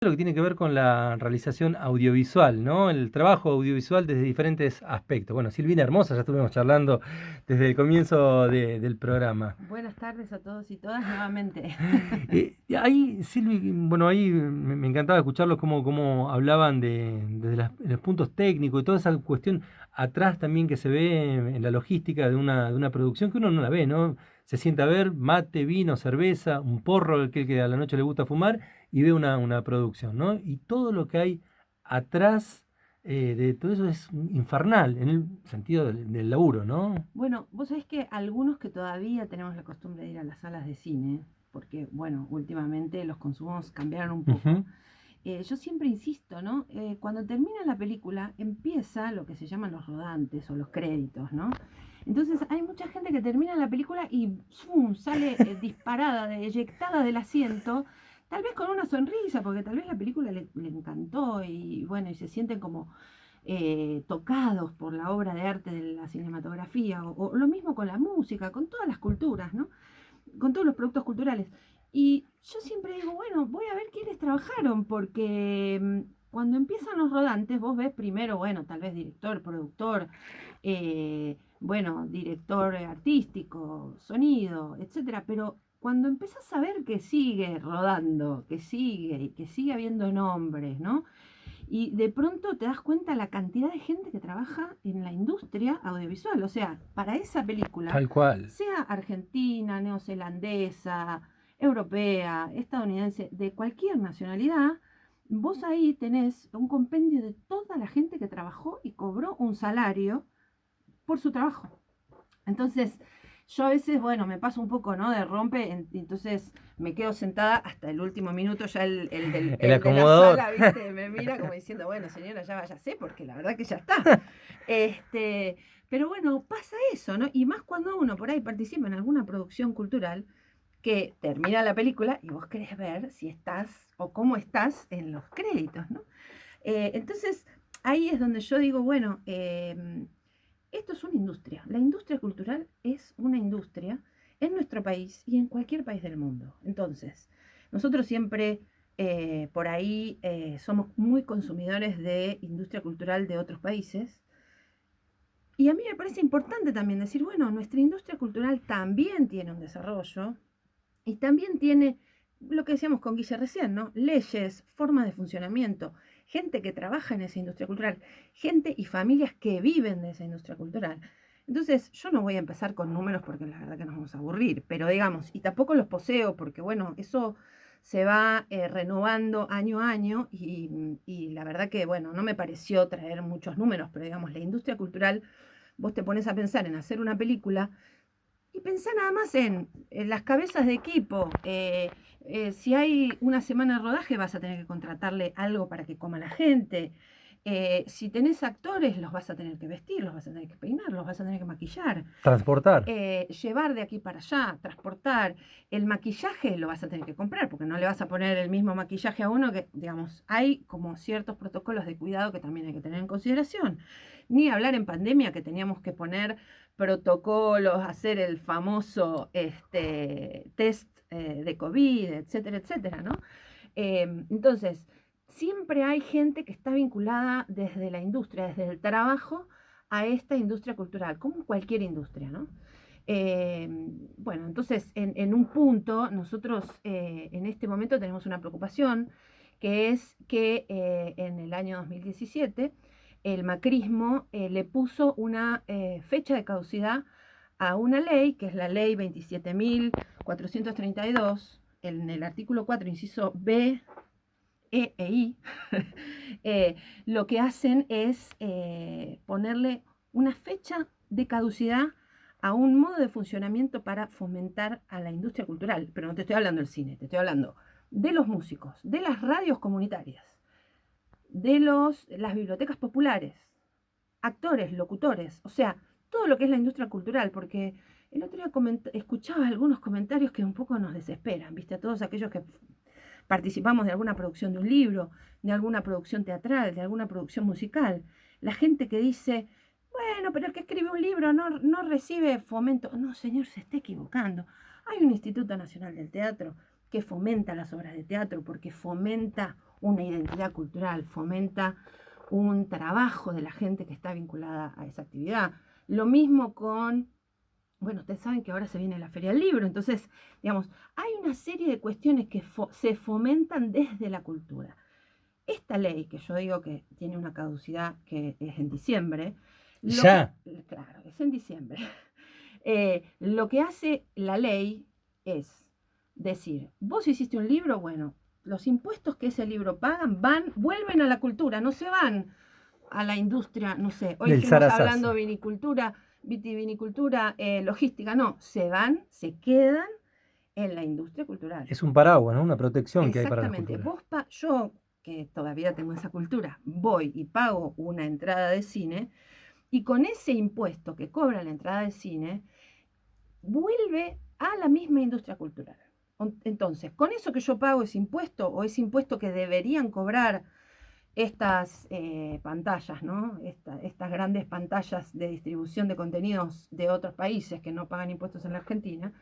lo que tiene que ver con la realización audiovisual, ¿no? El trabajo audiovisual desde diferentes aspectos. Bueno, Silvina Hermosa, ya estuvimos charlando desde el comienzo del programa. Buenas tardes a todos y todas nuevamente. Ahí, Silvi, bueno, ahí me encantaba escucharlos cómo hablaban desde los puntos técnicos y toda esa cuestión atrás también que se ve en la logística de una producción que uno no la ve, ¿no? Se sienta a ver mate, vino, cerveza, un porro, el que a la noche le gusta fumar, y ve una producción, ¿no? Y todo lo que hay atrás de todo eso es infernal, en el sentido del laburo, ¿no? Bueno, vos sabés que algunos que todavía tenemos la costumbre de ir a las salas de cine, porque bueno, últimamente los consumos cambiaron un poco. Ujú. Yo siempre insisto, ¿no? Cuando termina la película empieza lo que se llaman los rodantes o los créditos, ¿no? Entonces hay mucha gente que termina la película y ¡zum! Sale disparada, eyectada del asiento, tal vez con una sonrisa, porque tal vez la película le encantó y bueno, y se sienten como tocados por la obra de arte de la cinematografía, o lo mismo con la música, con todas las culturas, ¿no? Con todos los productos culturales. Y yo siempre digo, bueno, voy a ver quiénes trabajaron, porque cuando empiezan los rodantes, vos ves primero, bueno, tal vez director, productor, bueno, director artístico, sonido, etcétera, pero cuando empezás a ver que sigue rodando, y que sigue habiendo nombres, ¿no? Y de pronto te das cuenta la cantidad de gente que trabaja en la industria audiovisual. O sea, para esa película, Tal cual. sea argentina, neozelandesa, europea, estadounidense, de cualquier nacionalidad, vos ahí tenés un compendio de toda la gente que trabajó y cobró un salario por su trabajo. Entonces, yo a veces, bueno, me paso un poco, ¿no? De rompe, entonces me quedo sentada hasta el último minuto, ya El el de la acomodador. sala, ¿viste? Me mira como diciendo, bueno, señora, ya váyase, porque la verdad que ya está. Este, pero bueno, pasa eso, ¿no? Y más cuando uno por ahí participa en alguna producción cultural que termina la película y vos querés ver si estás o cómo estás en los créditos, ¿no? Entonces, ahí es donde yo digo, bueno, esto es una industria. La industria cultural es una industria en nuestro país y en cualquier país del mundo. Entonces, nosotros siempre por ahí somos muy consumidores de industria cultural de otros países. Y a mí me parece importante también decir, bueno, nuestra industria cultural también tiene un desarrollo y también tiene lo que decíamos con Guille recién, ¿no? Leyes, formas de funcionamiento, gente que trabaja en esa industria cultural, gente y familias que viven de esa industria cultural. Entonces, yo no voy a empezar con números porque la verdad que nos vamos a aburrir, pero digamos, y tampoco los poseo porque, bueno, eso se va renovando año a año y la verdad que, bueno, no me pareció traer muchos números, pero digamos, la industria cultural, vos te pones a pensar en hacer una película y pensá nada más en las cabezas de equipo. Si hay una semana de rodaje, vas a tener que contratarle algo para que coma la gente. Si tenés actores, los vas a tener que vestir, los vas a tener que peinar, los vas a tener que maquillar. Transportar. Llevar de aquí para allá, transportar. El maquillaje lo vas a tener que comprar, porque no le vas a poner el mismo maquillaje a uno que, digamos, hay como ciertos protocolos de cuidado que también hay que tener en consideración. Ni hablar en pandemia que teníamos que poner protocolos, hacer el famoso test de COVID, etcétera, etcétera, ¿no? Entonces, siempre hay gente que está vinculada desde la industria, desde el trabajo a esta industria cultural, como cualquier industria, ¿no? Eh, bueno, entonces en un punto nosotros en este momento tenemos una preocupación que es que en el año 2017 el macrismo le puso una fecha de caducidad a una ley, que es la ley 27.432, en el artículo 4, inciso B, E e I, lo que hacen es ponerle una fecha de caducidad a un modo de funcionamiento para fomentar a la industria cultural. Pero no te estoy hablando del cine, te estoy hablando de los músicos, de las radios comunitarias, de las bibliotecas populares, actores, locutores, o sea, todo lo que es la industria cultural, porque el otro día escuchaba algunos comentarios que un poco nos desesperan, ¿viste? A todos aquellos que participamos de alguna producción de un libro, de alguna producción teatral, de alguna producción musical. La gente que dice, bueno, pero el que escribe un libro no recibe fomento. No, señor, se está equivocando. Hay un Instituto Nacional del Teatro que fomenta las obras de teatro porque fomenta una identidad cultural, fomenta un trabajo de la gente que está vinculada a esa actividad. Lo mismo con, bueno, ustedes saben que ahora se viene la Feria del Libro, entonces, digamos, hay una serie de cuestiones que se fomentan desde la cultura. Esta ley, que yo digo que tiene una caducidad que es en diciembre, Ya. claro, es en diciembre. Lo que hace la ley es decir, vos hiciste un libro, bueno, los impuestos que ese libro pagan vuelven a la cultura, no se van a la industria, no sé, hoy Del estuvimos Sarasate. hablando vinicultura, vitivinicultura, logística, no, se quedan en la industria cultural. Es un paraguas, ¿no? Una protección que hay para la Exactamente. cultura. Yo, que todavía tengo esa cultura, voy y pago una entrada de cine y con ese impuesto que cobra la entrada de cine, vuelve a la misma industria cultural. Entonces, con eso que yo pago ese impuesto o ese impuesto que deberían cobrar estas pantallas, ¿no? Estas grandes pantallas de distribución de contenidos de otros países que no pagan impuestos en la Argentina,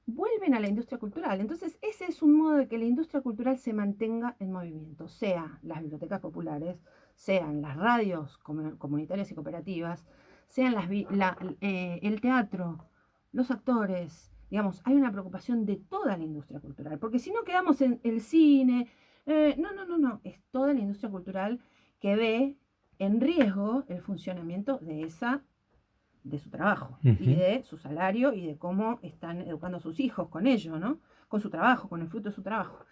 vuelven a la industria cultural. Entonces, ese es un modo de que la industria cultural se mantenga en movimiento, sea las bibliotecas populares, sean las radios comunitarias y cooperativas, sean el teatro, los actores. Digamos, hay una preocupación de toda la industria cultural, porque si no quedamos en el cine, no, es toda la industria cultural que ve en riesgo el funcionamiento de su trabajo y de su salario y de cómo están educando a sus hijos con ello, ¿no? Con su trabajo, con el fruto de su trabajo.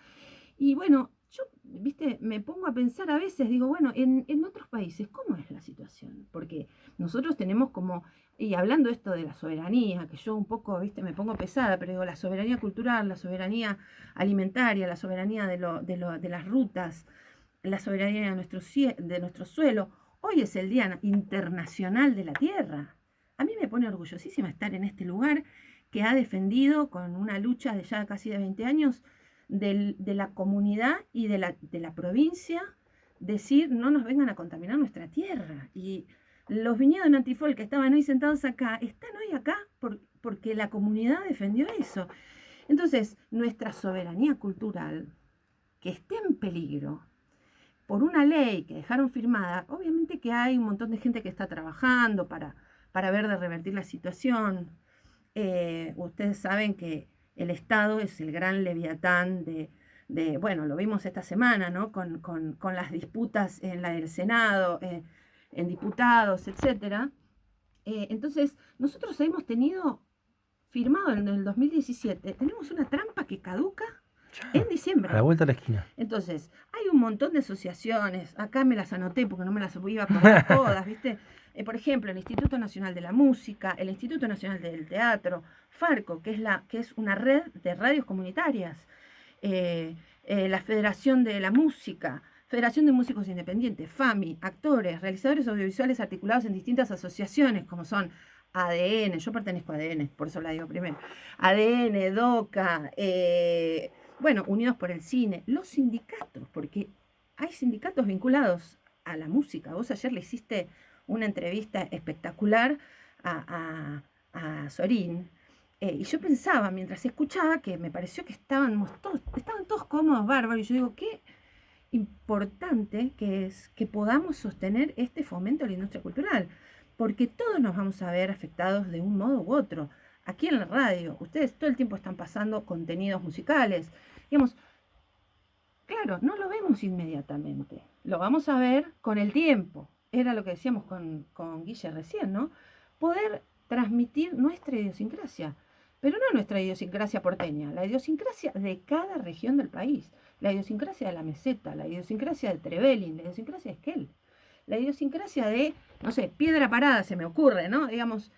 Y bueno, yo, viste, me pongo a pensar a veces, digo, bueno, en otros países, ¿cómo es la situación? Porque nosotros tenemos como, y hablando esto de la soberanía, que yo un poco, viste, me pongo pesada, pero digo, la soberanía cultural, la soberanía alimentaria, la soberanía de las rutas, la soberanía de nuestro suelo. Hoy es el Día Internacional de la Tierra. A mí me pone orgullosísima estar en este lugar que ha defendido con una lucha de ya casi de 20 años de la comunidad y de la provincia, decir no nos vengan a contaminar nuestra tierra. Y los viñedos en Antifol que estaban hoy sentados acá, están hoy acá porque la comunidad defendió eso. Entonces, nuestra soberanía cultural, que esté en peligro por una ley que dejaron firmada, obviamente que hay un montón de gente que está trabajando para ver de revertir la situación. Ustedes saben que el Estado es el gran leviatán bueno, lo vimos esta semana, ¿no? Con las disputas en la del Senado, en diputados, etc. Entonces, nosotros hemos tenido firmado en el 2017, tenemos una trampa que caduca en diciembre. A la vuelta de la esquina. Entonces, hay un montón de asociaciones, acá me las anoté porque no me las iba a acordar todas, ¿viste? Por ejemplo, el Instituto Nacional de la Música, el Instituto Nacional del Teatro, Farco, que es una red de radios comunitarias, la Federación de la Música, Federación de Músicos Independientes, FAMI, actores, realizadores audiovisuales articulados en distintas asociaciones, como son ADN, yo pertenezco a ADN, por eso la digo primero, ADN, DOCA, bueno, Unidos por el Cine, los sindicatos, porque hay sindicatos vinculados a la música. Vos ayer le hiciste una entrevista espectacular a Sorín, y yo pensaba, mientras escuchaba, que me pareció que estaban todos cómodos, bárbaros, y yo digo, qué importante que es que podamos sostener este fomento de la industria cultural, porque todos nos vamos a ver afectados de un modo u otro. Aquí en la radio, ustedes todo el tiempo están pasando contenidos musicales. Digamos, claro, no lo vemos inmediatamente, lo vamos a ver con el tiempo. Era lo que decíamos con Guille recién, ¿no? Poder transmitir nuestra idiosincrasia, pero no nuestra idiosincrasia porteña, la idiosincrasia de cada región del país, la idiosincrasia de la meseta, la idiosincrasia de Trevelin, la idiosincrasia de Esquel, la idiosincrasia de, no sé, Piedra Parada se me ocurre, ¿no? Digamos,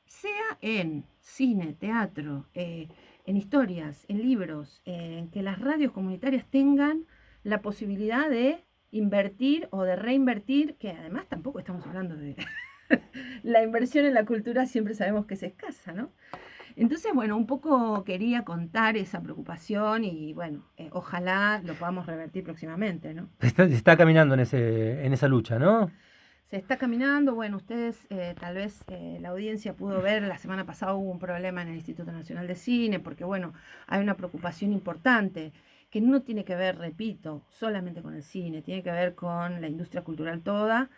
sea en cine, teatro, en historias, en libros, en que las radios comunitarias tengan la posibilidad de invertir o de reinvertir, que además tampoco estamos hablando de la inversión en la cultura, siempre sabemos que es escasa, ¿no? Entonces, bueno, un poco quería contar esa preocupación y bueno, ojalá lo podamos revertir próximamente, ¿no? Se está caminando en esa lucha, ¿no? Se está caminando, bueno, ustedes tal vez la audiencia pudo ver, la semana pasada hubo un problema en el Instituto Nacional de Cine, porque bueno, hay una preocupación importante que no tiene que ver, repito, solamente con el cine, tiene que ver con la industria cultural toda,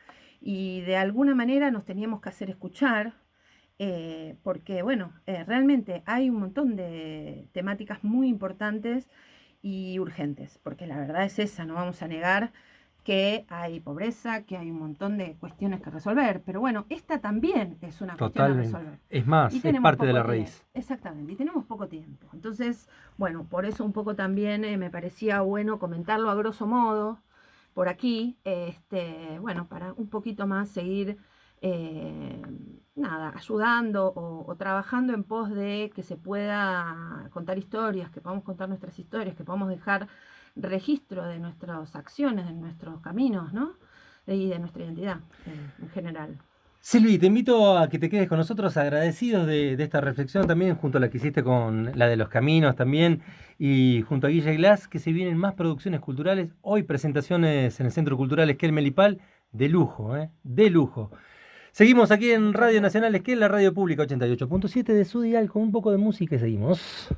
y de alguna manera nos teníamos que hacer escuchar, porque bueno, realmente hay un montón de temáticas muy importantes y urgentes, porque la verdad es esa, no vamos a negar que hay pobreza, que hay un montón de cuestiones que resolver, pero bueno, esta también es una cuestión a Totalmente. resolver. Es Y más, es tenemos parte de la poco tiempo, raíz. exactamente, y tenemos poco tiempo. Entonces, bueno, por eso un poco también me parecía bueno comentarlo a grosso modo por aquí, bueno, para un poquito más seguir, eh, nada, ayudando o trabajando en pos de que se pueda contar historias, que podamos contar nuestras historias, que podamos dejar registro de nuestras acciones, de nuestros caminos, ¿no? Y de nuestra identidad en general. Silvi, te invito a que te quedes con nosotros agradecidos de esta reflexión también, junto a la que hiciste con la de los caminos también, y junto a Guille Glass, que se vienen más producciones culturales. Hoy presentaciones en el Centro Cultural Esquel Melipal, de lujo, ¿eh? De lujo. Seguimos aquí en Muchas Radio gracias. Nacional Esquel, la radio pública 88.7 de su dial, con un poco de música y seguimos.